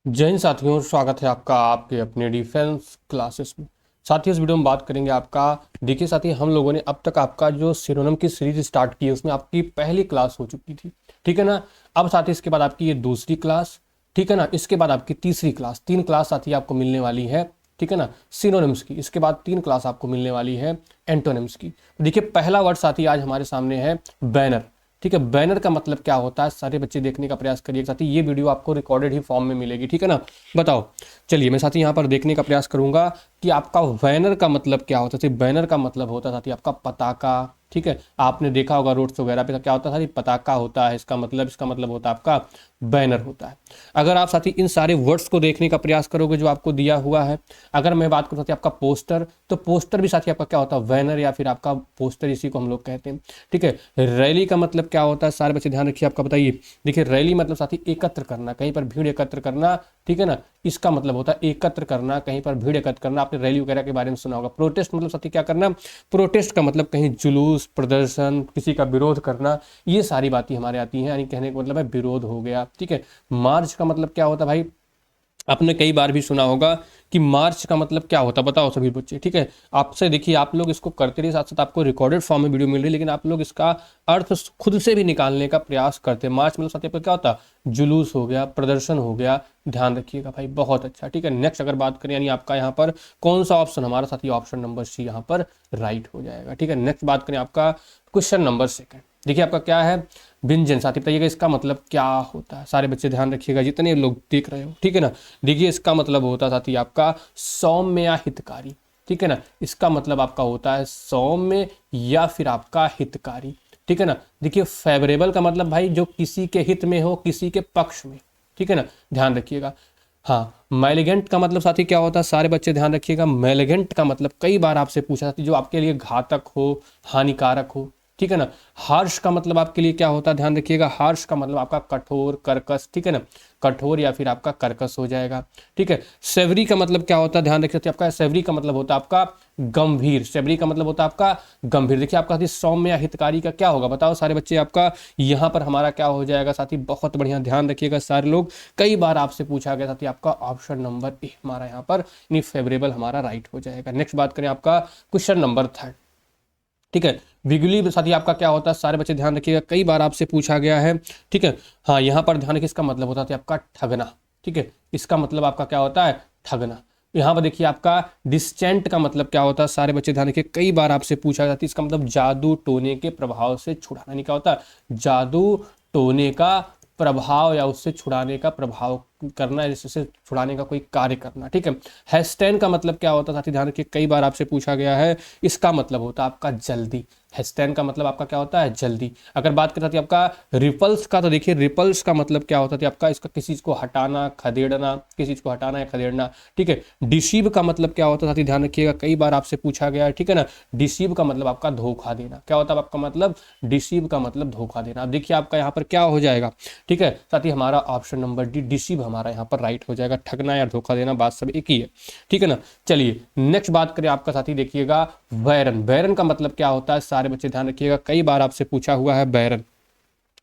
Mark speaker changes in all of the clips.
Speaker 1: जय हिंद साथियों, स्वागत है आपका आपके अपने डिफेंस क्लासेस में। साथियों, इस वीडियो में बात करेंगे आपका। देखिए साथी, हम लोगों ने अब तक आपका जो सिनोनिम की सीरीज स्टार्ट की है उसमें आपकी पहली क्लास हो चुकी थी, ठीक है ना। अब साथी इसके बाद आपकी ये दूसरी क्लास, ठीक है ना। इसके बाद आपकी तीसरी क्लास, तीन क्लास साथी आपको मिलने वाली है, ठीक है ना, सिनोनिम्स की। इसके बाद तीन क्लास आपको मिलने वाली है एंटोनिम्स की। देखिए पहला वर्ड साथी आज हमारे सामने है बैनर, ठीक है। बैनर का मतलब क्या होता है, सारे बच्चे देखने का प्रयास करिए साथी, ये वीडियो आपको रिकॉर्डेड ही फॉर्म में मिलेगी, ठीक है ना। बताओ, चलिए मैं साथी यहाँ पर देखने का प्रयास करूंगा कि आपका बैनर का मतलब क्या होता है। बैनर का मतलब होता है साथी आपका पताका, ठीक है। आपने देखा होगा रोड्स वगैरह पे क्या होता है साथी, पताका होता है। इसका मतलब होता है आपका बैनर होता है। अगर आप साथी इन सारे वर्ड्स को देखने का प्रयास करोगे जो आपको दिया हुआ है, अगर मैं बात करूँ साथी आपका पोस्टर, तो पोस्टर भी साथी आपका क्या होता है, बैनर या फिर आपका पोस्टर, इसी को हम लोग कहते हैं, ठीक है। रैली का मतलब क्या होता है, सारे बच्चे ध्यान रखिए, आपका बताइए। देखिए रैली मतलब साथी एकत्र करना, कहीं पर भीड़ एकत्र करना, ठीक है ना। इसका मतलब होता है एकत्र करना, कहीं पर भीड़ एकत्र करना। आपने रैली वगैरह के बारे में सुना होगा। प्रोटेस्ट मतलब साथी क्या करना, प्रोटेस्ट का मतलब कहीं जुलूस, प्रदर्शन, किसी का विरोध करना, ये सारी बातें हमारे आती हैं। यानी कहने का मतलब है विरोध हो गया, ठीक है। मार्च का मतलब क्या होता है भाई, आपने कई बार भी सुना होगा कि मार्च का मतलब क्या होता है, बताओ सभी बच्चे, ठीक है। आपसे देखिए, आप लोग इसको करते रहिए, साथ साथ आपको रिकॉर्डेड फॉर्म में वीडियो मिल रही है, लेकिन आप लोग इसका अर्थ खुद से भी निकालने का प्रयास करते हैं। मार्च मतलब साथी आपका क्या होता है, जुलूस हो गया, प्रदर्शन हो गया। ध्यान रखिएगा भाई, बहुत अच्छा, ठीक है। नेक्स्ट अगर बात करें, यानी आपका यहाँ पर कौन सा ऑप्शन, हमारा साथी ऑप्शन नंबर सी यहाँ पर राइट हो जाएगा, ठीक है। नेक्स्ट बात करें आपका क्वेश्चन नंबर सेकंड। देखिए आपका क्या है, व्यंजन। साथी बताइएगा इसका मतलब क्या होता है, सारे बच्चे ध्यान रखिएगा जितने लोग देख रहे हो, ठीक है ना। देखिए इसका मतलब होता है साथी आपका सौम्य या हितकारी, ठीक है ना। इसका मतलब आपका होता है सौम्य या फिर आपका हितकारी, ठीक है ना। देखिए फेवरेबल का मतलब भाई जो किसी के हित में हो, किसी के पक्ष में, ठीक है ना। ध्यान रखिएगा। हाँ, मैलिगेंट का मतलब साथी क्या होता है, सारे बच्चे ध्यान रखिएगा। मैलिगेंट का मतलब कई बार आपसे पूछा जाती है जो आपके लिए घातक हो, हानिकारक हो, ठीक है ना। हार्श का मतलब आपके लिए क्या होता है, ध्यान रखिएगा। हार्श का मतलब आपका कठोर, कर्कश, ठीक है ना। कठोर या फिर आपका कर्कश हो जाएगा, ठीक है। सेवरी का मतलब क्या होता है, ध्यान रखिए आपका। सेवरी का मतलब होता है आपका गंभीर। सेवरी का मतलब होता है आपका गंभीर। देखिए आपका साथी सौम्य या हितकारी का क्या होगा, बताओ सारे बच्चे। आपका यहाँ पर हमारा क्या हो जाएगा साथी, बहुत बढ़िया, ध्यान रखिएगा सारे लोग। कई बार आपसे पूछा गया साथी, आपका ऑप्शन नंबर ए हमारा यहाँ पर यानी फेवरेबल हमारा राइट हो जाएगा। नेक्स्ट बात करें आपका क्वेश्चन नंबर थर्ड, ठीक है। विगुली साथी आपका क्या होता है, सारे बच्चे ध्यान रखिएगा, कई बार आपसे पूछा गया है, ठीक है। हाँ, यहाँ पर ध्यान रखिए, इसका मतलब होता है आपका ठगना, ठीक है। इसका मतलब आपका क्या होता है, ठगना। यहाँ पर देखिए आपका डिस्चेंट का मतलब क्या होता है, सारे बच्चे ध्यान रखिए, कई बार आपसे पूछा जाता है। इसका मतलब जादू टोने के प्रभाव से छुड़ाना, नहीं क्या होता है, जादू टोने का प्रभाव या उससे छुड़ाने का प्रभाव करना, इससे छुड़ाने का कोई कार्य करना, ठीक है। हेस्टेन का मतलब क्या होता है साथी, ध्यान रखिए, कई बार आपसे पूछा गया है। इसका मतलब होता है आपका जल्दी। हेस्टेन का मतलब आपका क्या होता है, जल्दी। अगर बात करें आपका रिपल्स का, तो देखिए रिपल्स का मतलब क्या होता है आपका, इसका किसी चीज को हटाना, खदेड़ना, किसी चीज को हटाना या खदेड़ना, ठीक है। डिसीव का मतलब क्या होता है साथी, ध्यान रखिएगा, कई बार आपसे पूछा गया है, ठीक है ना। डिसीव का मतलब आपका धोखा देना। क्या होता है आपका मतलब, डिसीव का मतलब धोखा देना। अब देखिए आपका यहाँ पर क्या हो जाएगा, ठीक है साथी, हमारा ऑप्शन नंबर डी डिसीव हमारा यहाँ पर राइट हो जाएगा। ठगना या धोखा देना, बात सब एक ही है, ठीक है ना। चलिए नेक्स्ट बात करें आपका साथी, देखिएगा बैरन। बैरन का मतलब क्या होता है, सारे बच्चे ध्यान रखिएगा, कई बार आपसे पूछा हुआ है बैरन,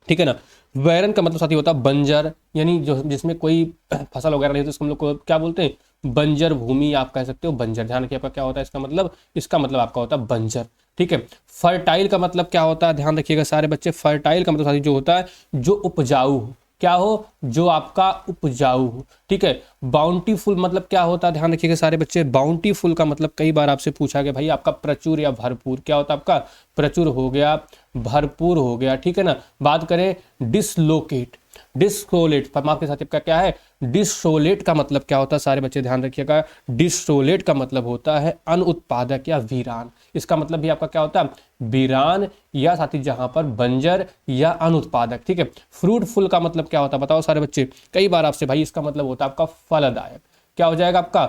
Speaker 1: ठीक है ना। बैरन का मतलब साथी होता है बंजर, यानी जो जिसमें कोई फसल वगैरह नहीं होती, उसको हम लोग को क्या बोलते हैं, बंजर भूमि आप कह सकते हो, बंजर। ध्यान रखिए आपका क्या होता है इसका मतलब, इसका मतलब आपका होता है बंजर, ठीक है। फर्टाइल का मतलब क्या होता है, ध्यान रखिएगा सारे बच्चे। फर्टाइल का मतलब साथी जो होता है, जो उपजाऊ हो, क्या हो, जो आपका उपजाऊ हो, ठीक है। बाउंटीफुल मतलब क्या होता है, ध्यान रखिएगा सारे बच्चे। बाउंटीफुल का मतलब कई बार आपसे पूछा गया भाई, आपका प्रचुर या भरपूर। क्या होता है आपका, प्रचुर हो गया, भरपूर हो गया, ठीक है ना। बात करें डिसलोकेट, डिसोलेट, माफ के साथ आपका क्या है, डिसोलेट का मतलब क्या होता है, सारे बच्चे ध्यान रखिएगा। डिसोलेट का मतलब होता है अनुत्पादक या वीरान। इसका मतलब भी आपका क्या होता है, वीरान या साथी जहां पर बंजर या अनुत्पादक, ठीक है। फ्रूटफुल का मतलब क्या होता है, बताओ सारे बच्चे। कई बार आपसे भाई, इसका मतलब होता है आपका फलदायक। क्या हो जाएगा आपका,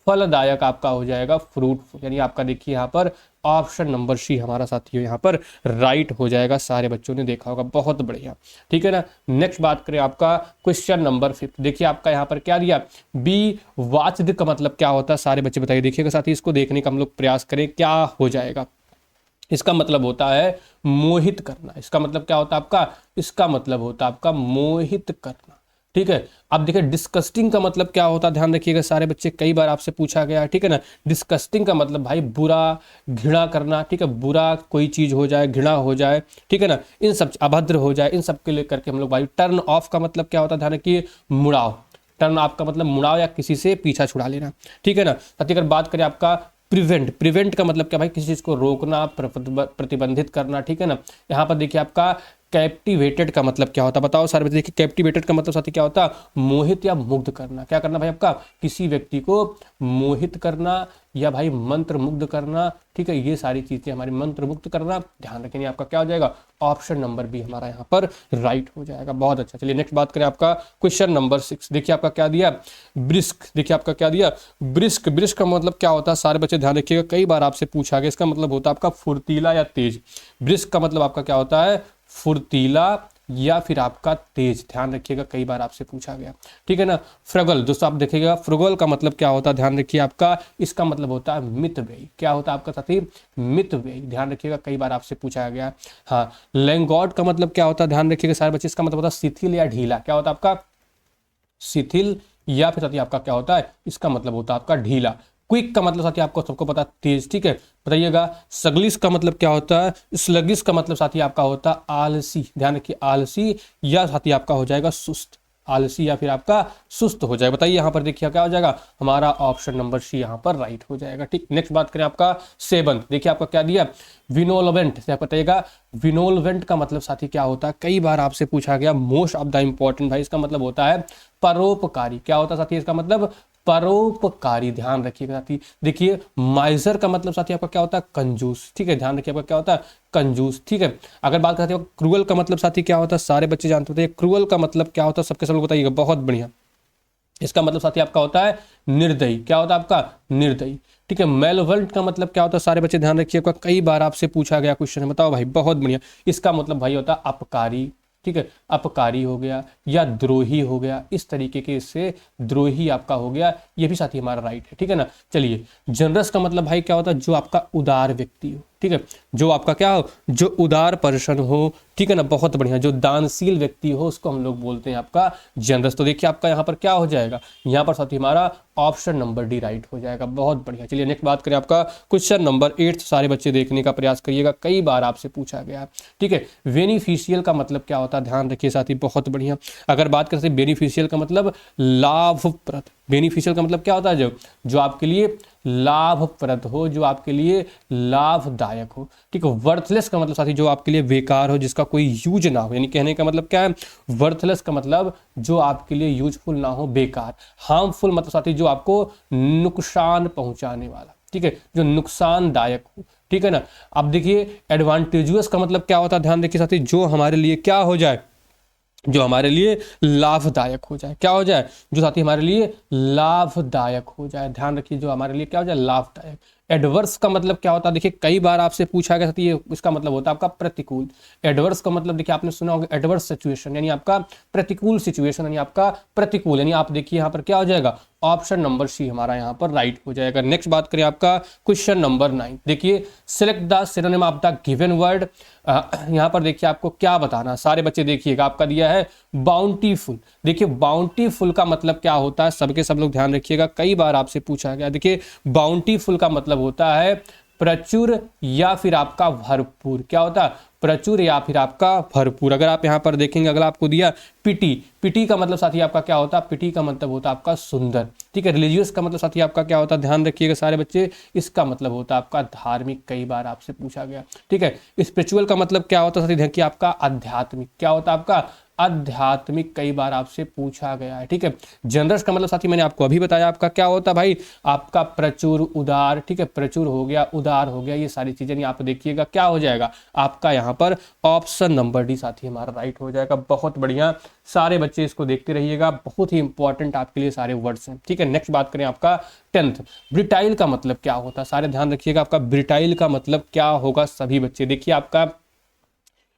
Speaker 1: फलदायक आपका हो जाएगा फ्रूटफुल। यानी आपका देखिए यहाँ पर ऑप्शन नंबर सी हमारा साथियों यहाँ पर राइट हो जाएगा। सारे बच्चों ने देखा होगा, बहुत बढ़िया, ठीक है ना। नेक्स्ट बात करें आपका क्वेश्चन नंबर 5। देखिए आपका यहाँ पर क्या दिया, बी वाच्ड का मतलब क्या होता है, सारे बच्चे बताइए। देखिएगा साथी, इसको देखने का हम लोग प्रयास करें, क्या हो जाएगा। इसका मतलब होता है मोहित करना। इसका मतलब क्या होता है आपका, इसका मतलब होता है आपका मोहित करना। ठीक है। अब देखिए डिस्कस्टिंग का मतलब क्या होता है, ध्यान रखिएगा सारे बच्चे, कई बार आपसे पूछा गया है, ठीक है ना। डिस्कस्टिंग का मतलब भाई बुरा, घृणा करना, ठीक है, बुरा कोई चीज हो जाए, घृणा हो जाए, ठीक है ना, इन सब अभद्र हो जाए, इन सब के लिए करके हम लोग भाई। टर्न ऑफ का मतलब क्या होता है, ध्यान रखिए, मुड़ाव। टर्न ऑफ का मतलब मुड़ाव या किसी से पीछा छुड़ा लेना, ठीक है ना। साथ ही अगर बात करें आपका प्रिवेंट, प्रिवेंट का मतलब क्या भाई, किसी चीज को रोकना, प्रतिबंधित करना, ठीक है ना। यहाँ पर देखिए आपका कैप्टिवेटेड का मतलब क्या होता है, बताओ सारे बच्चे। देखिए कैप्टिवेटेड का मतलब साथी क्या होता है, मोहित या मुग्ध करना। क्या करना भाई आपका, किसी व्यक्ति को मोहित करना या भाई मंत्र मुग्ध करना, ठीक है, ये सारी चीजें हमारी मंत्र मुग्ध करना। ध्यान रखेंगे आपका क्या हो जाएगा, ऑप्शन नंबर बी हमारा यहाँ पर राइट हो जाएगा। बहुत अच्छा, चलिए नेक्स्ट बात करें आपका क्वेश्चन नंबर 6। देखिए आपका क्या दिया, ब्रिस्क। देखिए आपका क्या दिया, ब्रिस्क। ब्रिस्क का मतलब क्या होता है सारे बच्चे ध्यान रखिएगा, कई बार आपसे पूछा गया। इसका मतलब होता है आपका फुर्तीला या तेज। ब्रिस्क का मतलब आपका क्या होता है, फुर्तीला या फिर आपका तेज। ध्यान रखिएगा, कई बार आपसे पूछा गया, ठीक है ना। फ्रगल दोस्तों आप देखिएगा, फ्रुगल का मतलब क्या होता है, ध्यान रखिए आपका, इसका मतलब होता है मितव्ययी। क्या होता है आपका साथी, मितव्ययी। ध्यान रखिएगा, कई बार आपसे पूछा गया। हाँ, लैंगॉर्ड का मतलब क्या होता है, ध्यान रखिएगा सारे बच्चे, इसका मतलब होता है शिथिल या ढीला। क्या होता है आपका, शिथिल या फिर साथी आपका क्या होता है, इसका मतलब होता है आपका ढीला। क्विक का मतलब साथी आपको सबको पता तेज, ठीक है, बताइएगा। सगलिश का मतलब क्या होता है, स्लगिश का मतलब साथी आपका होता है आलसी। ध्यान रखिए, आलसी या साथी आपका हो जाएगा सुस्त। आलसी या फिर आपका सुस्त हो जाएगा। बताइए यहाँ पर देखिए क्या हो जाएगा, हमारा ऑप्शन नंबर सी यहाँ पर राइट हो जाएगा, ठीक। नेक्स्ट बात करें आपका सेवंथ। देखिए आपका क्या दिया, विनोलवेंट। बताइएगा विनोलवेंट का मतलब साथी क्या होता है, कई बार आपसे पूछा गया, मोस्ट ऑफ द इंपॉर्टेंट भाई। इसका मतलब होता है परोपकारी। क्या होता है साथी, इसका मतलब परोपकारी। ध्यान रखिएगा साथी। देखिए माइजर का मतलब साथी आपका क्या होता है, कंजूस, ठीक है। ध्यान रखिए आपका क्या होता है, कंजूस, ठीक है। अगर बात करते हैं क्रूअल का मतलब साथी क्या होता है, सारे बच्चे जानते होते हैं क्रूअल का मतलब क्या होता है, सबके सब लोग बताइएगा। बहुत बढ़िया, इसका मतलब साथी आपका होता है निर्दयी। क्या होता है आपका, निर्दयी, ठीक है। मेलवल्ट का मतलब क्या होता है, सारे बच्चे ध्यान रखिएगा, कई बार आपसे पूछा गया क्वेश्चन है, बताओ भाई। बहुत बढ़िया, इसका मतलब भाई होता है अपकारी, ठीक है, अपकारी हो गया या द्रोही हो गया, इस तरीके के इससे द्रोही आपका हो गया, ये भी साथी हमारा राइट है, ठीक है ना। चलिए, जनरस का मतलब भाई क्या होता है, जो आपका उदार व्यक्ति हो, ठीक है, जो आपका क्या हो, जो उदार पर्सन हो, ठीक है ना। बहुत बढ़िया, जो दानशील व्यक्ति हो उसको हम लोग बोलते हैं आपका जनरस। तो देखिए आपका यहाँ पर क्या हो जाएगा, यहाँ पर साथी हमारा ऑप्शन नंबर डी राइट हो जाएगा। बहुत बढ़िया, चलिए नेक्स्ट बात करें आपका क्वेश्चन नंबर 8। सारे बच्चे देखने का प्रयास करिएगा, कई बार आपसे पूछा गया, ठीक है। बेनिफिशियल का मतलब क्या होता है, ध्यान रखिए साथी, बहुत बढ़िया। अगर बात करते हैं बेनिफिशियल का मतलब लाभप्रद। बेनिफिशियल का मतलब क्या होता है, जो आपके लिए लाभप्रद हो, जो आपके लिए लाभदायक हो, ठीक है। वर्थलेस का मतलब साथी जो आपके लिए बेकार हो, जिसका कोई यूज ना हो, यानी कहने का मतलब क्या है, वर्थलेस का मतलब जो आपके लिए यूजफुल ना हो, बेकार। हार्मफुल मतलब साथी जो आपको नुकसान पहुंचाने वाला, ठीक है, जो नुकसानदायक हो, ठीक है ना। अब देखिए एडवांटेजियस का मतलब क्या होता है, ध्यान देखिए साथी, जो हमारे लिए क्या हो जाए, जो हमारे लिए लाभदायक हो जाए। क्या हो जाए, जो साथी हमारे लिए लाभदायक हो जाए। ध्यान रखिए, जो हमारे लिए क्या हो जाए, लाभदायक। एडवर्स का मतलब क्या होता है, देखिए कई बार आपसे पूछा गया साथी, ये इसका मतलब होता है आपका प्रतिकूल। एडवर्स का मतलब देखिए आपने सुना होगा, एडवर्स सिचुएशन यानी आपका प्रतिकूल सिचुएशन, यानी आपका प्रतिकूल, यानी आप देखिए यहाँ पर क्या हो जाएगा, ऑप्शन नंबर सी हमारा यहाँ पर राइट हो जाएगा। नेक्स्ट बात करें आपका क्वेश्चन नंबर 9। देखिए select the synonym of the given word. यहाँ पर देखिए आपको क्या बताना, सारे बच्चे देखिएगा, आपका दिया है बाउंटीफुल। देखिए बाउंटीफुल का मतलब क्या होता है, सबके सब लोग ध्यान रखिएगा, कई बार आपसे पूछा गया। देखिए बाउंटीफुल का मतलब होता है प्रचुर या फिर आपका भरपूर। क्या होता है, प्रचुर या फिर आपका भरपूर। अगर आप यहाँ पर देखेंगे, अगर आपको दिया पिटी, पिटी का मतलब साथी आपका क्या होता है, पिटी का मतलब होता है आपका सुंदर, ठीक है। रिलीजियस का मतलब साथी आपका क्या होता है, ध्यान रखिएगा सारे बच्चे, इसका मतलब होता है आपका धार्मिक, कई बार आपसे पूछा गया, ठीक है। स्पिरिचुअल का मतलब क्या होता है साथी, देखिए आपका आध्यात्मिक। क्या होता है आपका आध्यात्मिक, कई बार आपसे पूछा गया है, ठीक है। जनरस का मतलब साथी मैंने आपको अभी बताया, आपका क्या होता है भाई, आपका प्रचुर, उदार, ठीक है, प्रचुर हो गया, उदार हो गया, ये सारी चीजें नहीं, आप देखिएगा क्या हो जाएगा आपका यहाँ पर ऑप्शन नंबर डी साथी हमारा राइट हो जाएगा। बहुत बढ़िया, सारे बच्चे इसको देखते रहिएगा, बहुत ही इंपॉर्टेंट आपके लिए सारे वर्ड्स हैं, ठीक है। नेक्स्ट बात करें आपका 10th। ब्रिटाइल का मतलब क्या होता है, सारे ध्यान रखिएगा, आपका ब्रिटाइल का मतलब क्या होगा, सभी बच्चे देखिए। आपका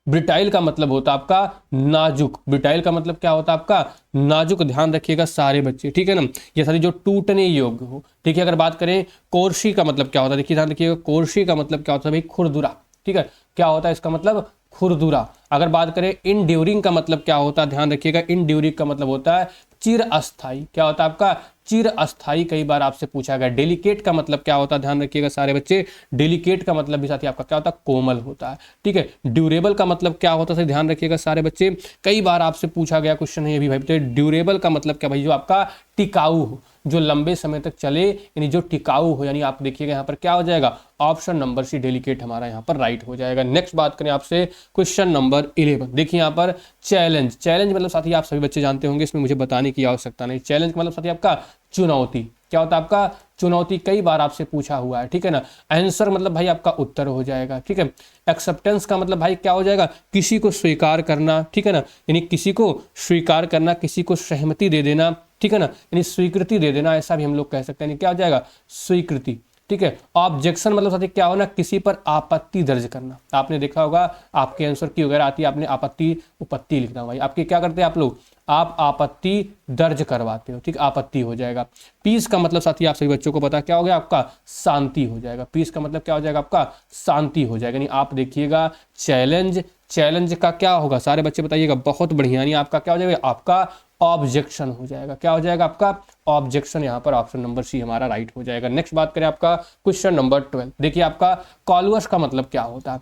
Speaker 1: ब्रिटाइल का मतलब होता है आपका नाजुक। ब्रिटाइल का मतलब क्या होता है आपका नाजुक, ध्यान रखिएगा सारे बच्चे, ठीक है ना। ये सारी जो टूटने योग्य हो, ठीक है। अगर बात करें कोर्शी का मतलब क्या होता है, देखिए ध्यान रखिएगा, कोर्शी का मतलब क्या होता है भाई, खुरदुरा, ठीक है। क्या होता है इसका मतलब, खुरदुरा। अगर बात करें इनड्यूरिंग का मतलब क्या होता है, ध्यान रखिएगा, इनड्यूरिंग का मतलब होता है चिर अस्थाई। क्या होता है आपका, चिर अस्थाई, कई बार आपसे पूछा गया। डेलिकेट का मतलब क्या होता है, ध्यान रखिएगा सारे बच्चे, डेलिकेट का मतलब भी साथी आपका क्या होता है, कोमल होता है। ठीक है, ड्यूरेबल का मतलब क्या होता है, ध्यान रखिएगा सारे बच्चे, कई बार आपसे पूछा गया क्वेश्चन है ये भी भाई। तो ड्यूरेबल का मतलब क्या भाई, जो आपका टिकाऊ हो, जो लंबे समय तक चले, यानी जो टिकाऊ हो, यानी आप देखिएगा यहाँ पर क्या हो जाएगा, ऑप्शन नंबर सी डेलिकेट हमारा यहाँ पर राइट हो जाएगा। नेक्स्ट बात करें आपसे क्वेश्चन नंबर 11। देखिए यहाँ पर चैलेंज, चैलेंज मतलब साथी आप सभी बच्चे जानते होंगे, इसमें मुझे बताने की आवश्यकता नहीं। चैलेंज मतलब साथी आपका चुनौती। क्या होता है आपका, चुनौती, कई बार आपसे पूछा हुआ है। ठीक है ना। आंसर मतलब भाई आपका उत्तर हो जाएगा। ठीक है। एक्सेप्टेंस का मतलब भाई क्या हो जाएगा, किसी को स्वीकार करना। ठीक है ना, यानी किसी को स्वीकार करना, किसी को सहमति दे देना। ठीक है ना, यानी स्वीकृति दे देना, ऐसा भी हम लोग कह सकते हैं। यानी क्या हो जाएगा, स्वीकृति। ठीक है। ऑब्जेक्शन मतलब साथी क्या होना, किसी पर आपत्ति दर्ज करना। आपने देखा होगा आपके आंसर की वगैरह आती है, आपने आपत्ति उपत्ति लिखना भाई, आपके क्या करते हैं आप लोग, आप आपत्ति दर्ज करवाते हो। ठीक, आपत्ति हो जाएगा। पीस का मतलब साथी आप सभी बच्चों को पता क्या हो गया, आपका शांति हो जाएगा। पीस का मतलब क्या हो जाएगा, आपका शांति हो जाएगा। यानी आप देखिएगा चैलेंज, चैलेंज का क्या होगा, सारे बच्चे बताइएगा, बहुत बढ़िया। यानी आपका क्या हो जाएगा, आपका ऑब्जेक्शन हो जाएगा। क्या हो जाएगा, आपका ऑब्जेक्शन। यहाँ पर ऑप्शन नंबर सी हमारा राइट हो जाएगा। नेक्स्ट बात करें आपका क्वेश्चन नंबर 12। देखिए आपका कॉलवश का मतलब क्या होता है।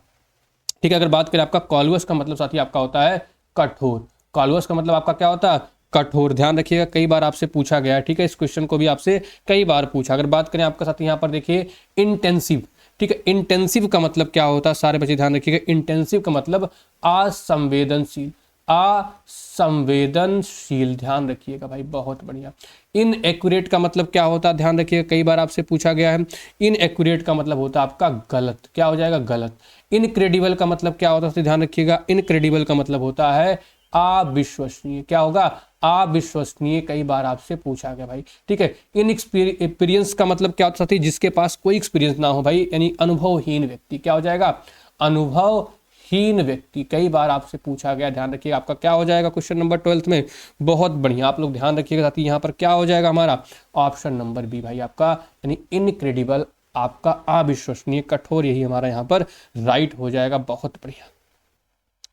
Speaker 1: ठीक है, अगर बात करें आपका कॉलवश का मतलब साथी आपका होता है कठोर। कॉलवश का मतलब आपका क्या होता है, कठोर। ध्यान रखिएगा, कई बार आपसे पूछा गया है। ठीक है, इस क्वेश्चन को भी आपसे कई बार पूछा। अगर बात करें आपका साथी यहाँ पर देखिए इंटेंसिव। ठीक है, इंटेंसिव का मतलब क्या होता है, सारे बच्चे ध्यान रखिएगा। इंटेंसिव का मतलब असंवेदनशील, असंवेदनशील। ध्यान रखिएगा भाई, बहुत बढ़िया। इनएक्यूरेट का मतलब क्या होता है, ध्यान रखिएगा, कई बार आपसे पूछा गया है। इनएक्यूरेट का मतलब होता है आपका गलत। क्या हो जाएगा, गलत। इनक्रेडिबल का मतलब क्या होता है, ध्यान रखिएगा, इनक्रेडिबल का मतलब होता है अविश्वसनीय। क्या होगा, अविश्वसनीय, कई बार आपसे पूछा गया भाई। ठीक है। इनएक्सपीरियंस का मतलब क्या होता है, जिसके पास कोई एक्सपीरियंस ना हो भाई, यानी अनुभवहीन व्यक्ति। क्या हो जाएगा, अनुभवहीन व्यक्ति, कई बार आपसे पूछा गया। ध्यान रखिएगा आपका क्या हो जाएगा क्वेश्चन नंबर 12 में, बहुत बढ़िया। आप लोग ध्यान रखिएगा साथी, यहाँ पर क्या हो जाएगा हमारा ऑप्शन नंबर बी भाई आपका, यानी इनक्रेडिबल, आपका अविश्वसनीय, कठोर, यही हमारा यहाँ पर राइट हो जाएगा। बहुत बढ़िया।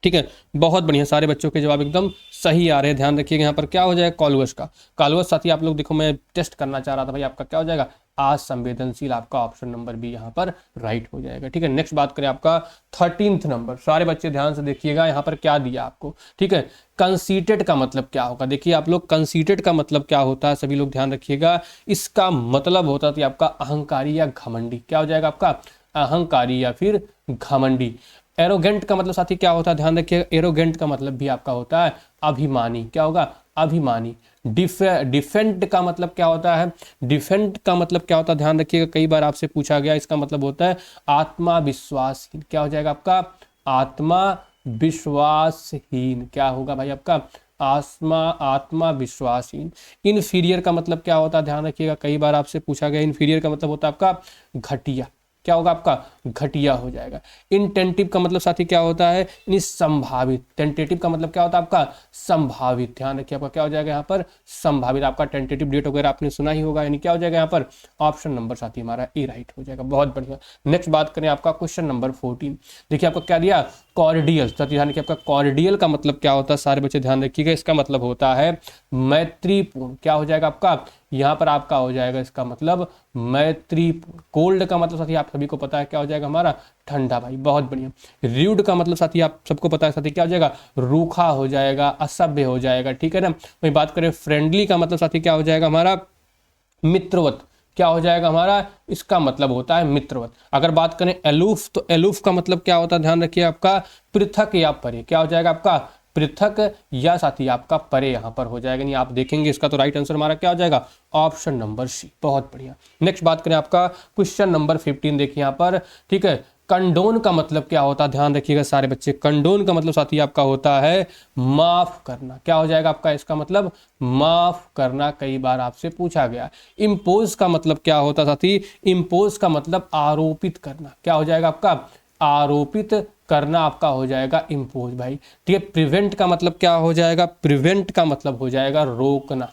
Speaker 1: ठीक है, बहुत बढ़िया, सारे बच्चों के जवाब एकदम सही आ रहे हैं। ध्यान रखिएगा यहाँ पर क्या हो जाएगा, कॉलवश का। कॉलवश साथी आप लोग देखो, मैं टेस्ट करना चाह रहा था भाई, आपका क्या हो जाएगा, असंवेदनशील, आपका ऑप्शन नंबर बी यहाँ पर राइट हो जाएगा। ठीक है। नेक्स्ट बात करें आपका 13th नंबर। सारे बच्चे ध्यान से देखिएगा, यहाँ पर क्या दिया आपको। ठीक है, कंसीटेड का मतलब क्या होगा, देखिए आप लोग, कंसीटेड का मतलब क्या होता है, सभी लोग ध्यान रखिएगा। इसका मतलब होता है आपका अहंकारी या घमंडी। क्या हो जाएगा आपका, अहंकारी या फिर घमंडी। एरोगेंट का मतलब साथी क्या होता है, ध्यान रखिएगा, एरोगेंट का मतलब भी आपका होता है अभिमानी। क्या होगा, अभिमानी। डिफेंड का मतलब क्या होता है, डिफेंड का मतलब क्या होता है, ध्यान रखिएगा, कई बार आपसे पूछा गया। इसका मतलब होता है आत्मविश्वासहीन। क्या हो जाएगा आपका, आत्मविश्वासहीन। क्या होगा भाई आपका, आत्मविश्वासहीन। इनफीरियर का मतलब क्या होता है, ध्यान रखिएगा, कई बार आपसे पूछा गया। इनफीरियर का मतलब होता है आपका घटिया। क्या होगा, आपका घटिया हो जाएगा। इंटेंटिव का मतलब साथी क्या होता है, यानी संभावित। टेंटेटिव का मतलब क्या होता है आपका, संभावित। ध्यान रखिए आपका क्या हो जाएगा यहाँ पर, संभावित। आपका टेंटेटिव डेट वगैरह आपने सुना ही होगा, यानी क्या हो जाएगा यहाँ पर ऑप्शन नंबर साथी हमारा ए राइट हो जाएगा। बहुत बढ़िया। नेक्स्ट बात करें आपका क्वेश्चन नंबर 14। देखिए आपको क्या दिया, कॉर्डियल। साथी ध्यान रखिए, आपका कॉर्डियल का मतलब क्या होता है, सारे बच्चे ध्यान रखिएगा, इसका मतलब होता है मैत्रीपूर्ण। क्या हो जाएगा आपका, यहाँ पर आपका हो जाएगा इसका मतलब मैत्रीपूर्ण। कोल्ड का मतलब साथी आप सभी को पता है क्या हो जाएगा हमारा, ठंडा भाई। बहुत बढ़िया। र्यूड का मतलब साथी आप सबको पता है साथी क्या हो जाएगा, रूखा हो जाएगा, असभ्य हो जाएगा। ठीक है ना। वही बात करें फ्रेंडली का मतलब साथी क्या हो जाएगा हमारा, मित्रवत। क्या हो जाएगा हमारा, इसका मतलब होता है मित्रवत। अगर बात करें एलूफ, तो एलूफ का मतलब क्या होता है, ध्यान रखिए आपका पृथक या परे। क्या हो जाएगा आपका, पृथक या साथी आपका परे यहाँ पर हो जाएगा। नहीं, आप देखेंगे इसका तो राइट आंसर हमारा क्या हो जाएगा, ऑप्शन नंबर सी। बहुत बढ़िया। नेक्स्ट बात करें आपका क्वेश्चन नंबर 15। देखिए यहाँ पर, ठीक है, कंडोन का मतलब क्या होता है, ध्यान रखिएगा सारे बच्चे। कंडोन का मतलब साथी आपका होता है माफ करना। क्या हो जाएगा आपका, इसका मतलब माफ करना, कई बार आपसे पूछा गया। इम्पोज का मतलब क्या होता साथी, इम्पोज का मतलब आरोपित करना। क्या हो जाएगा आपका, आरोपित करना, आपका हो जाएगा इम्पोज भाई। ठीक है। प्रिवेंट का मतलब क्या हो जाएगा, प्रिवेंट का मतलब हो जाएगा रोकना।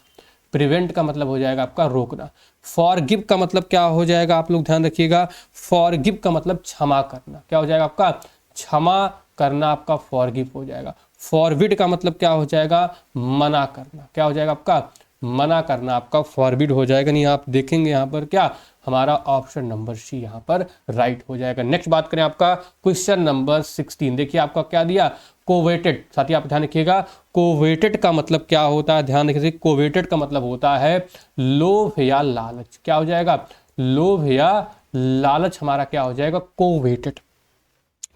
Speaker 1: प्रिवेंट का मतलब हो जाएगा आपका रोकना। फॉरगिव का मतलब क्या हो जाएगा, आप लोग ध्यान रखिएगा, फॉरगिव का मतलब क्षमा करना। क्या हो जाएगा आपका, क्षमा करना आपका फॉरगिव हो जाएगा। फॉरबिड का मतलब क्या हो जाएगा, मना करना। क्या हो जाएगा आपका, मना करना आपका फॉरबिड हो जाएगा। नहीं आप देखेंगे यहाँ पर क्या, हमारा ऑप्शन नंबर सी यहाँ पर राइट हो जाएगा। नेक्स्ट बात करें आपका क्वेश्चन नंबर 16। देखिए आपका क्या दिया, कोवेटेड। साथ ही आप ध्यान रखिएगा, कोवेटेड का मतलब क्या होता है, ध्यान रखिए, कोवेटेड का मतलब होता है लोभ या लालच। क्या हो जाएगा, लोभ या लालच हमारा क्या हो जाएगा, कोवेटेड।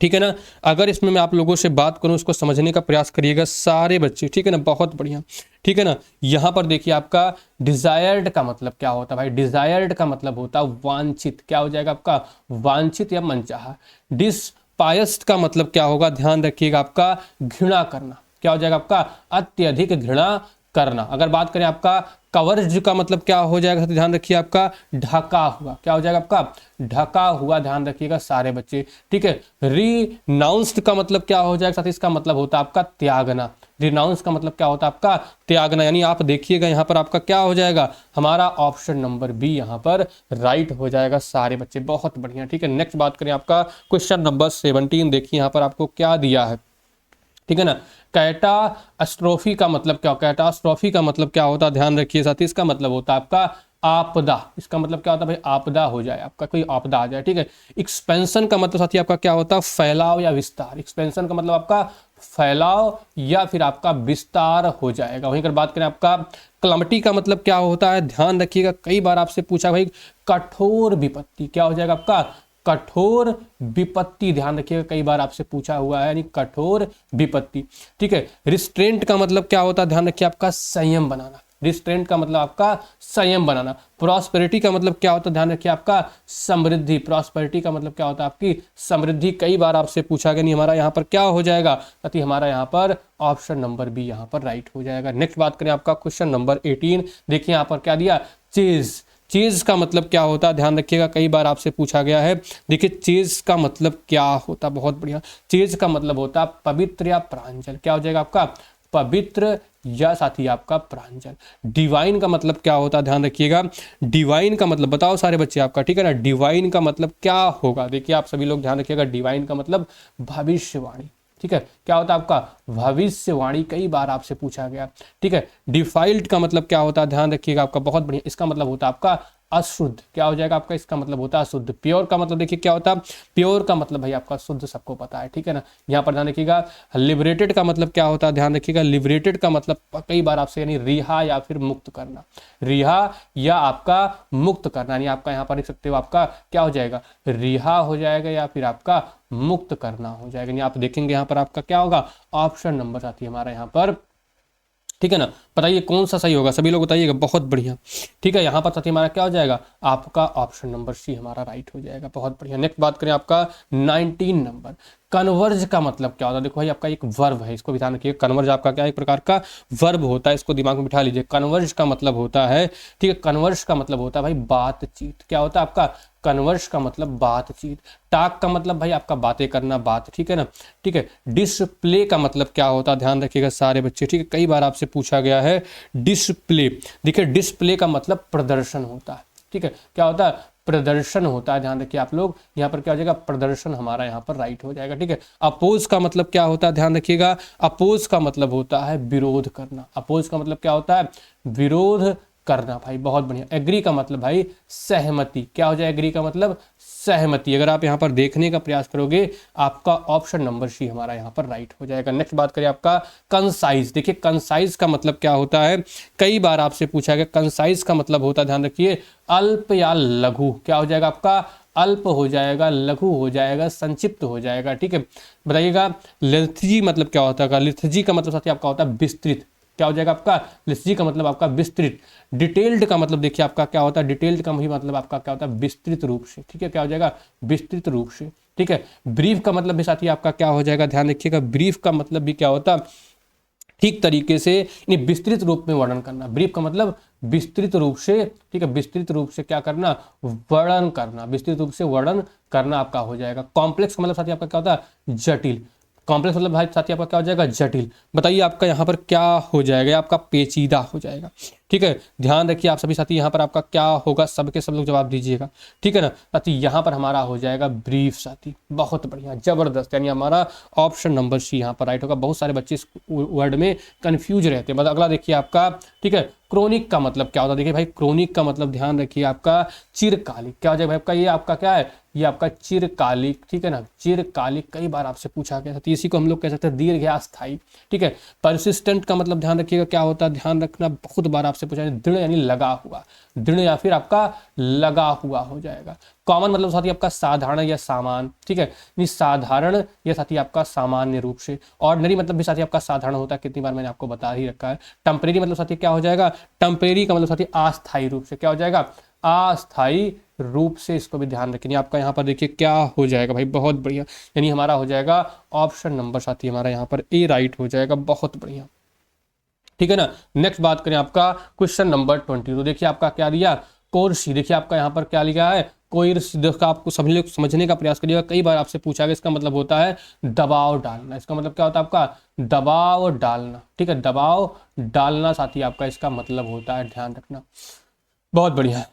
Speaker 1: ठीक है ना। अगर इसमें मैं आप लोगों से बात करूं, उसको समझने का प्रयास करिएगा सारे बच्चे, ठीक है ना, बहुत बढ़िया। ठीक है ना, यहां पर देखिए आपका डिजायर्ड का मतलब क्या होता है भाई, डिजायर्ड का मतलब होता है वांछित। क्या हो जाएगा आपका, वांछित या मनचाहा। डिस्पायस्ड का मतलब क्या होगा, ध्यान रखिएगा आपका घृणा करना। क्या हो जाएगा आपका, अत्यधिक घृणा करना। अगर बात करें आपका कवर्ज का मतलब क्या हो जाएगा, तो ध्यान रखिए आपका ढका हुआ। क्या हो जाएगा आपका, ढका हुआ, ध्यान रखिएगा सारे बच्चे। ठीक है, रिनाउंस्ड का मतलब क्या हो जाएगा, साथ ही इसका मतलब होता है आपका त्यागना। रिनाउंस का मतलब क्या होता है आपका त्यागना। यानी आप देखिएगा यहाँ पर आपका क्या हो जाएगा, हमारा ऑप्शन नंबर बी यहाँ पर राइट हो जाएगा सारे बच्चे, बहुत बढ़िया। ठीक है, नेक्स्ट बात करें आपका क्वेश्चन नंबर 17। देखिए यहाँ पर आपको क्या दिया है, ठीक है ना। कैटास्ट्रोफी का मतलब क्या, कैटास्ट्रोफी का मतलब क्या होता है, ध्यान रखिए साथी, इसका मतलब होता है आपका आपदा। इसका मतलब क्या होता है भाई, आपदा हो जाए, आपका कोई आपदा आ जाए। ठीक है, एक्सपेंशन का मतलब साथी आपका क्या होता है, फैलाव या विस्तार। एक्सपेंशन का मतलब आपका फैलाव या फिर आपका विस्तार हो जाएगा। वहीं अगर बात करें आपका क्लमटी का मतलब क्या होता है, ध्यान रखिएगा, कई बार आपसे पूछा भाई कठोर विपत्ति। क्या हो जाएगा आपका, कठोर विपत्ति। ध्यान रखिएगा, कई बार आपसे पूछा हुआ है, यानी कठोर विपत्ति। ठीक है, रिस्ट्रेंट का मतलब क्या होता है, ध्यान रखिए आपका संयम बनाना। रिस्ट्रेंट का मतलब आपका संयम बनाना। प्रॉस्पेरिटी का मतलब क्या होता है, ध्यान रखिए आपका समृद्धि। प्रॉस्पेरिटी का मतलब क्या होता है, आपकी समृद्धि। कई बार आपसे पूछा गया, नहीं हमारा यहाँ पर क्या हो जाएगा, अति हमारा यहाँ पर ऑप्शन नंबर बी यहाँ पर राइट हो जाएगा। नेक्स्ट बात करें आपका क्वेश्चन नंबर 18। देखिए यहाँ पर क्या दिया, चीज। चीज का मतलब क्या होता है, ध्यान रखिएगा, कई बार आपसे पूछा गया है। देखिए चीज का मतलब क्या होता, बहुत बढ़िया। चीज का मतलब होता है पवित्र या प्रांजल। क्या हो जाएगा आपका, पवित्र या साथी आपका प्रांजल। डिवाइन का मतलब क्या होता है, ध्यान रखिएगा, डिवाइन का मतलब बताओ सारे बच्चे आपका, ठीक है ना। डिवाइन का मतलब क्या होगा, देखिए आप सभी लोग ध्यान रखिएगा, डिवाइन का मतलब भविष्यवाणी। ठीक है, क्या होता है आपका भविष्यवाणी, कई बार आपसे पूछा गया। ठीक है, डिफाइल्ड का मतलब क्या होता है, ध्यान रखिएगा आपका, बहुत बढ़िया। इसका मतलब होता है आपका अशुद्ध। क्या हो जाएगा आपका, इसका मतलब होता है अशुद्ध। प्योर का मतलब देखिए क्या होता है, प्योर का मतलब भाई आपका शुद्ध, सबको पता है। ठीक है ना, यहाँ पर ध्यान रखिएगा। लिबरेटेड का मतलब क्या होता है, ध्यान रखिएगा, लिबरेटेड का मतलब कई बार आपसे, यानी रिहा या फिर मुक्त करना। रिहा या आपका मुक्त करना, यानी आपका यहाँ पर लिख सकते हो आपका क्या हो जाएगा, रिहा हो जाएगा या फिर आपका मुक्त करना हो जाएगा। यानी आप देखेंगे यहाँ पर आपका क्या होगा, ऑप्शन नंबर आती है हमारा यहाँ पर। ठीक है ना, बताइए कौन सा सही होगा, सभी लोग बताइएगा, बहुत बढ़िया। ठीक है, यहाँ पर साथी हमारा क्या हो जाएगा, आपका ऑप्शन नंबर सी हमारा राइट हो जाएगा, बहुत बढ़िया। नेक्स्ट बात करें आपका 19 नंबर। कन्वर्ज का मतलब क्या होता है, देखो भाई आपका एक वर्ब है, इसको भी ध्यान रखिए। कन्वर्ज आपका क्या एक प्रकार का वर्ब होता है, इसको दिमाग में बिठा लीजिए। कन्वर्ज का मतलब होता है, ठीक है, कन्वर्ज का मतलब होता है भाई बातचीत। क्या होता है आपका, कन्वर्स का मतलब बातचीत। टाक का मतलब भाई आपका बातें करना, बात। ठीक है ना, ठीक है। डिस्प्ले का मतलब क्या होता है, ध्यान रखिएगा सारे बच्चे। ठीक है, कई बार आपसे पूछा गया है डिस्प्ले। देखिए डिस्प्ले का मतलब प्रदर्शन होता है। ठीक है, क्या होता है, प्रदर्शन होता है, ध्यान रखिए आप लोग। यहाँ पर क्या हो जाएगा, प्रदर्शन हमारा यहाँ पर राइट हो जाएगा। ठीक है, अपोज का मतलब क्या होता है, ध्यान रखिएगा, अपोज का मतलब होता है विरोध करना। अपोज का मतलब क्या होता है, विरोध करना भाई, बहुत बढ़िया। एग्री का मतलब भाई सहमति। क्या हो जाए, एग्री का मतलब सहमति। अगर आप यहाँ पर देखने का प्रयास करोगे, आपका ऑप्शन नंबर सी हमारा यहाँ पर राइट हो जाएगा। नेक्स्ट बात करें आपका कंसाइज। देखिए कंसाइज का मतलब क्या होता है, कई बार आपसे पूछा गया। कंसाइज का मतलब होता है, ध्यान रखिए, अल्प या लघु। क्या हो जाएगा आपका, अल्प हो जाएगा, लघु हो जाएगा, संक्षिप्त हो जाएगा। ठीक है, बताइएगा लेथजी मतलब क्या होता है। लेथजी का मतलब साथी आपका होता है विस्तृत। क्या हो जाएगा आपका, लेथजी का मतलब आपका विस्तृत। डिटेल्ड का मतलब देखिए आपका क्या होता है, डिटेल्ड का भी मतलब आपका क्या होता है, विस्तृत रूप से। ठीक है, क्या हो जाएगा, विस्तृत रूप से। ठीक है, ब्रीफ का मतलब भी साथी आपका क्या हो जाएगा, ध्यान रखिएगा, ब्रीफ का मतलब भी क्या होता है, ठीक तरीके से विस्तृत रूप में वर्णन करना। ब्रीफ का मतलब विस्तृत रूप से, ठीक है, विस्तृत रूप से क्या करना, वर्णन करना, विस्तृत रूप से वर्णन करना आपका हो जाएगा। कॉम्प्लेक्स का मतलब साथी आपका क्या होता है, जटिल। कॉम्प्लेक्स मतलब भाई साथी आपका क्या हो जाएगा, जटिल। बताइए आपका यहाँ पर क्या हो जाएगा, आपका पेचीदा हो जाएगा। ठीक है, ध्यान रखिए आप सभी साथी, यहाँ पर आपका क्या होगा, सबके सब लोग जवाब दीजिएगा, ठीक है ना साथी। यहाँ पर हमारा हो जाएगा ब्रीफ साथी, बहुत बढ़िया, जबरदस्त, यानी हमारा ऑप्शन नंबर सी यहाँ पर राइट होगा। बहुत सारे बच्चे इस वर्ड में कंफ्यूज रहते हैं। मतलब अगला देखिए आपका, ठीक है, क्रोनिक का मतलब क्या होता है। देखिए भाई, क्रोनिक का मतलब ध्यान रखिए आपका चिरकालिक, क्या हो जाएगा भाई आपका, ये आपका क्या है, ये आपका चिरकालिक, ठीक है ना, चिरकालिक कई बार आपसे पूछा गया था, तो इसी को हम लोग कह सकते हैं दीर्घस्थायी, ठीक है। परसिस्टेंट का मतलब ध्यान रखिएगा क्या होता है, ध्यान रखना, बहुत बार आपसे पूछा है, दृढ़ यानी लगा हुआ, दृढ़ या फिर आपका लगा हुआ हो जाएगा। कॉमन मतलब साथी आपका साधारण या सामान्य, ठीक है, यानी साधारण या साथी आपका सामान्य रूप से। ऑर्डिनरी मतलब भी साथी आपका साधारण होता है, कितनी बार मैंने आपको बता ही रखा है। टेम्परेरी मतलब साथी क्या हो जाएगा, टेम्परेरी का मतलब साथी अस्थायी रूप से, क्या हो जाएगा, अस्थायी रूप से, इसको भी ध्यान रखिए। आपका यहाँ पर देखिए क्या हो जाएगा भाई, बहुत बढ़िया, यानी हमारा हो जाएगा ऑप्शन नंबर साथी हमारा यहाँ पर ए राइट हो जाएगा, बहुत बढ़िया, ठीक है ना। नेक्स्ट बात करें आपका क्वेश्चन नंबर 20, तो देखिए आपका क्या दिया, कोर्सी, देखिए आपका यहाँ पर क्या लिखा है, कोर्स, का आपको समझने का प्रयास करिएगा, कई बार आपसे पूछा गया। इसका मतलब होता है दबाव डालना, इसका मतलब क्या होता है आपका, दबाव डालना, ठीक है, दबाव डालना साथी आपका इसका मतलब होता है, ध्यान रखना, बहुत बढ़िया,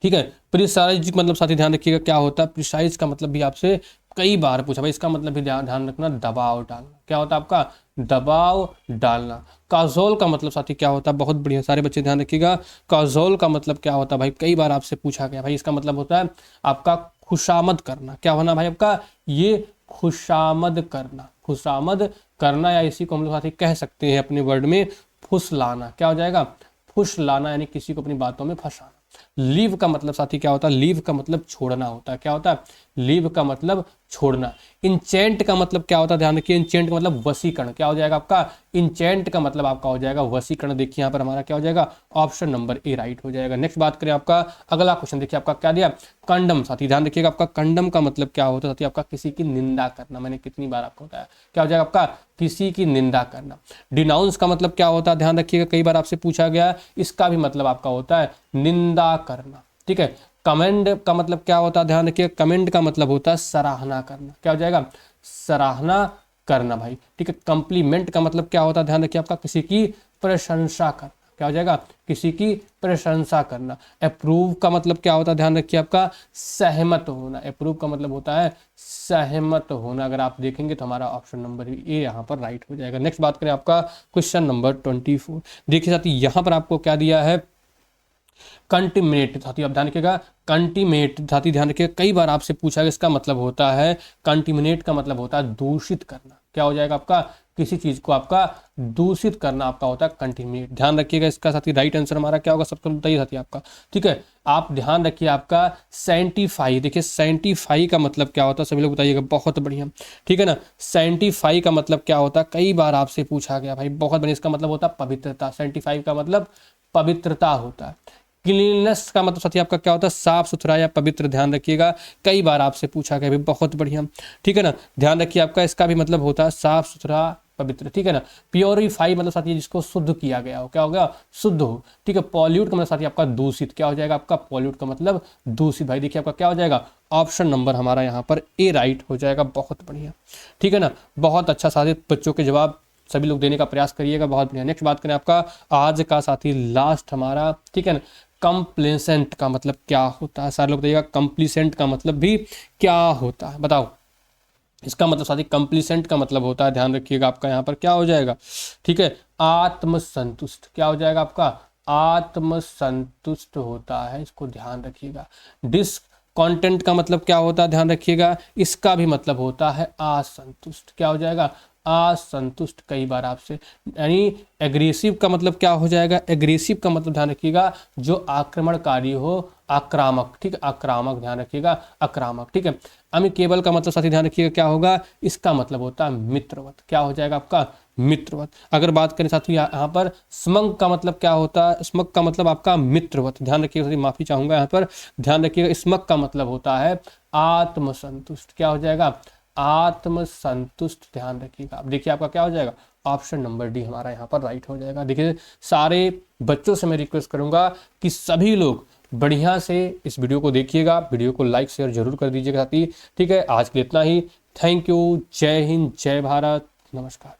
Speaker 1: ठीक है। प्रिसाइज मतलब साथी ध्यान रखिएगा क्या होता है, प्रिसाइज का मतलब भी आपसे कई बार पूछा भाई, इसका मतलब भी ध्यान रखना, दबाव डालना, क्या होता है आपका, दबाव डालना। काजोल का मतलब साथी क्या होता है, बहुत बढ़िया, सारे बच्चे ध्यान रखिएगा, काजोल का मतलब क्या होता है भाई, कई बार आपसे पूछा गया भाई, इसका मतलब होता है आपका खुशामद करना, क्या होना भाई आपका, ये खुशामद करना, खुशामद करना, या इसी को हम लोग साथी कह सकते हैं अपने वर्ड में फुसलाना, क्या हो जाएगा, फुसलाना, यानी किसी को अपनी बातों में फंसाना। लीव का मतलब साथी क्या होता है, लीव का मतलब छोड़ना होता है, क्या होता है, लीव का मतलब छोड़ना। इंचेंट का मतलब क्या होता है, ध्यान रखिए, इंचेंट का मतलब वशीकरण, क्या हो जाएगा आपका, इंचेंट का मतलब आपका हो जाएगा वशीकरण। देखिए यहाँ पर हमारा क्या हो जाएगा, ऑप्शन नंबर ए राइट हो जाएगा। नेक्स्ट बात करें आपका अगला क्वेश्चन, देखिए आपका क्या दिया, कंडम साथी, ध्यान रखिएगा आपका कंडम का मतलब क्या होता है साथी, आपका किसी की निंदा करना, मैंने कितनी बार आपको बताया, क्या हो जाएगा आपका, किसी की निंदा करना। डिनाउंस का मतलब क्या होता है, ध्यान रखिएगा, कई बार आपसे पूछा गया, इसका भी मतलब आपका होता है निंदा करना, ठीक है। कमेंड का मतलब क्या होता है, ध्यान रखिए, कमेंड का मतलब होता है सराहना करना, क्या हो जाएगा, सराहना करना भाई, ठीक है। कॉम्प्लीमेंट का मतलब क्या होता है, ध्यान रखिए आपका किसी की प्रशंसा करना, क्या हो जाएगा, किसी की प्रशंसा करना। अप्रूव का मतलब क्या होता है, ध्यान रखिए आपका सहमत होना, अप्रूव का मतलब होता है सहमत होना। अगर आप देखेंगे तो हमारा ऑप्शन नंबर ए यहाँ पर राइट हो जाएगा। नेक्स्ट बात करें आपका क्वेश्चन नंबर 24, देखिए साथी यहाँ पर आपको क्या दिया है, कंटिमेट साथी, आप ध्यान रखिएगा, कंटिमेट साथी ध्यान रखिएगा, कई बार आपसे पूछा गया, इसका मतलब होता है, कंटिमिनेट का मतलब होता है दूषित करना, क्या हो जाएगा आपका, किसी चीज को आपका दूषित करना आपका होता है कंटिमिनेट। ध्यान रखिएगा इसका साथी राइट आंसर हमारा क्या होगा, सबको बताइए साथी आपका, ठीक है। आप ध्यान रखिए आपका सेंटिफाई, देखिए सेंटिफाई का मतलब क्या होता है, सभी लोग बताइएगा, बहुत बढ़िया, ठीक है ना। सेंटिफाई का मतलब क्या होता है, कई बार आपसे पूछा गया भाई, बहुत बढ़िया, इसका मतलब होता है पवित्रता, सेंटिफाई का मतलब पवित्रता होता है। क्लीननेस का मतलब साथी आपका क्या होता है, साफ सुथरा या पवित्र, ध्यान रखिएगा, कई बार आपसे पूछा गया भी, बहुत बढ़िया, ठीक है ना। ध्यान रखिए आपका इसका भी मतलब होता है साफ सुथरा पवित्र, ठीक है ना। प्योरीफाई मतलब साथी जिसको शुद्ध किया गया हो, क्या हो गया, शुद्ध हो, ठीक है। पॉल्यूट का मतलब साथी आपका दूषित, क्या हो जाएगा आपका, पॉल्यूट का मतलब दूषित। भाई देखिए आपका क्या हो जाएगा, ऑप्शन नंबर हमारा यहाँ पर ए राइट हो जाएगा, बहुत बढ़िया, ठीक है ना। बहुत अच्छा साथी, बच्चों के जवाब सभी लोग देने का प्रयास करिएगा, बहुत बढ़िया। नेक्स्ट बात करें आपका आज का साथी लास्ट हमारा, ठीक है ना, कंप्लेसेंट का मतलब क्या होता है, सारे लोग बताइएगा, कंप्लीसेंट का मतलब भी क्या होता है, बताओ। इसका मतलब साथी कंप्लीसेंट का मतलब होता है, ध्यान रखिएगा आपका यहाँ पर क्या हो जाएगा, ठीक है, आत्मसंतुष्ट, क्या हो जाएगा आपका, आत्मसंतुष्ट होता है, इसको ध्यान रखिएगा। डिसकंटेंट का मतलब क्या होता है, ध्यान रखिएगा, इसका भी मतलब होता है असंतुष्ट, क्या हो जाएगा, असंतुष्ट, कई बार आपसे। यानी एग्रेसिव का मतलब क्या हो जाएगा, एग्रेसिव का मतलब ध्यान रखिएगा जो आक्रमणकारी हो, आक्रामक, ठीक है, आक्रामक, ध्यान रखिएगा, आक्रामक, ठीक है। अमिकेबल का मतलब साथी ध्यान रखिएगा क्या होगा, इसका मतलब होता है मित्रवत, क्या हो जाएगा आपका, मित्रवत। अगर बात करें साथी यहाँ पर स्मग का मतलब क्या होता है, स्मग का मतलब आपका मित्रवत, ध्यान रखिएगा साथी, माफी चाहूंगा यहाँ पर, ध्यान रखिएगा, स्मग का मतलब होता है आत्मसंतुष्ट, क्या हो जाएगा, आत्मसंतुष्ट, ध्यान रखिएगा। अब देखिए आपका क्या हो जाएगा, ऑप्शन नंबर डी हमारा यहाँ पर राइट हो जाएगा। देखिए सारे बच्चों से मैं रिक्वेस्ट करूंगा कि सभी लोग बढ़िया से इस वीडियो को देखिएगा, वीडियो को लाइक शेयर जरूर कर दीजिएगा साथी, ठीक है। आज के लिए इतना ही, थैंक यू, जय हिंद, जय भारत, नमस्कार।